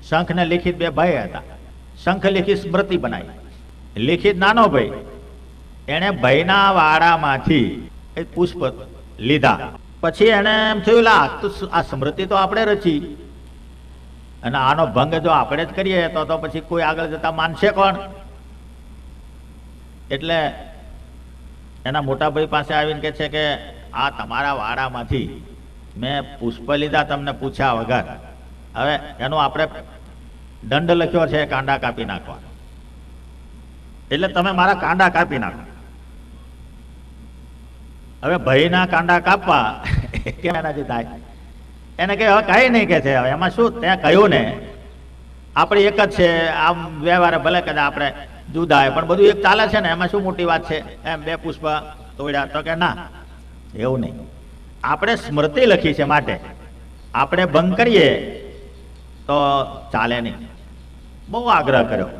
શંખ ને લિખિત બે ભાઈ હતા. શંખ લિખિત સ્મૃતિ બનાવી, લિખિત નાનો ભાઈ, એને ભાઈના વાડામાંથી એક પુષ્પ લીધા. પછી એને એમ થયું આ સ્મૃતિ તો આપણે રચી અને આનો ભંગ જો આપણે જ કરીએ તો પછી કોઈ આગળ જતા માનશે કોણ? એટલે એના મોટા ભાઈ પાસે આવીને કહે છે કે આ તમારા વાડામાંથી મેં પુષ્પ લીધા તમને પૂછ્યા વગર, હવે એનો આપણે દંડ લખ્યો છે કાંડા કાપી નાખવા, એટલે તમે મારા કાંડા કાપી નાખો. હવે ભાઈના કાંડા કાપવા કેમ એનાથી થાય? એને કહે હવે કઈ નહીં કે છે, હવે એમાં શું, ત્યાં કહ્યું ને આપણે એક જ છે, આમ વ્યવહારે ભલે કદાચ આપણે જુદા હોય પણ બધું એક ચાલે છે ને, એમાં શું મોટી વાત છે? એમ બે પુષ્પ તોડ્યા તો કે ના, એવું નહીં, આપણે સ્મૃતિ લખી છે માટે આપણે ભંગ કરીએ તો ચાલે નહીં. બહુ આગ્રહ કર્યો.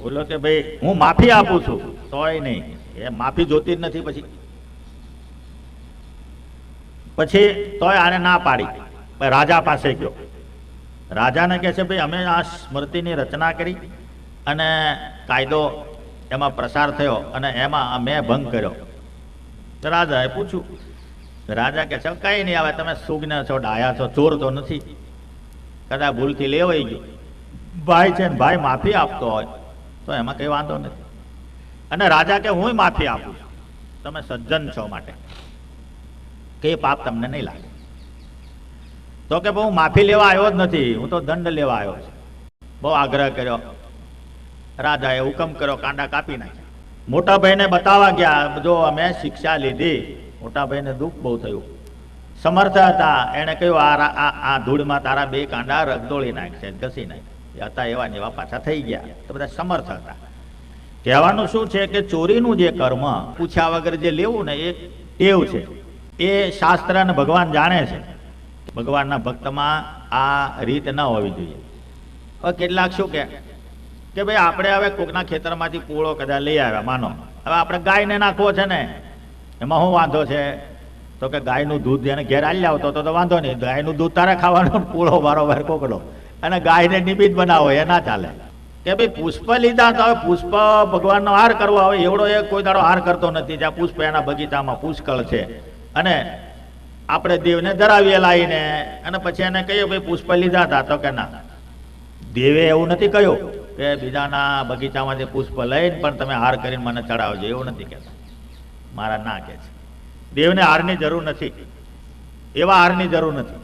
બોલો કે ભાઈ હું માફી આપું છું, તોય નહીં, એ માફી જોતી જ નથી. પછી તોય આને ના પાડી. રાજા પાસે ગયો. રાજાને કહે છે ભાઈ અમે આ સ્મૃતિની રચના કરી અને કાયદો એમાં પ્રસાર થયો અને એમાં મેં ભંગ કર્યો. રાજાએ પૂછ્યું. રાજા કહે છે કઈ નહીં, હવે તમે સુજ્ઞ છો, ડાયા છો, ચોર તો નથી, કદાચ ભૂલથી લેવાઈ ગયું. ભાઈ છે ને ભાઈ માફી આપતો હોય તો એમાં કઈ વાંધો નથી. અને રાજા કે હું માફી આપું છું, તમે સજ્જન છો માટે કે પાપ તમને નહીં લાગે. તો કે હું માફી લેવા આવ્યો જ નથી, હું તો દંડ લેવા આવ્યો છું. બહુ આગ્રહ કર્યો. રાજાએ હુકમ કર્યો, કાંડા કાપી નાખ્યા. મોટા ભાઈને બતાવવા ગયા, જો અમે શિક્ષા લીધી. મોટા ભાઈને દુઃખ બહુ થયું. સમર્થ હતા, એને કહ્યું આ ધૂળમાં તારા બે કાંડા રગદોળી નાખશે, ઘસી નાખ. હતા એવા ને એવા પાછા થઈ ગયા. તો બધા સમર્થ હતા. કહેવાનું શું છે કે ચોરીનું જે કર્મ પૂછ્યા વગર જે લેવું ને એ ટેવ છે. એ શાસ્ત્ર અને ભગવાન જાણે છે. ભગવાનના ભક્તમાં આ રીત ન હોવી જોઈએ. હવે કેટલાક શું કે ભાઈ આપણે હવે કોકના ખેતરમાંથી પૂળો કદાચ લઈ આવ્યા, માનો હવે આપણે ગાયને નાખવો છે ને, એમાં શું વાંધો છે? તો કે ગાયનું દૂધ એને ઘેર આલી આવતો તો વાંધો નહીં, ગાયનું દૂધ તારે ખાવાનું, પૂળો બારોબાર કોકડો, અને ગાયને નિમિત્ત બનાવો એ ના ચાલે. કે ભાઈ પુષ્પ લીધા તો હવે પુષ્પ ભગવાનનો હાર કરવો, હવે એવડો એ કોઈ દાડો હાર કરતો નથી જ્યાં પુષ્પ એના બગીચામાં પુષ્કળ છે. અને આપણે દેવને ધરાવીએ લાવીને અને પછી એને કહીએ ભાઈ પુષ્પ લીધા હતા, તો કે ના, દેવે એવું નથી કહ્યું કે બીજાના બગીચામાંથી પુષ્પ લઈને પણ તમે હાર કરીને મને ચડાવજો, એવું નથી કહેતા. મારા ના કહે છે દેવને હારની જરૂર નથી, એવા હારની જરૂર નથી.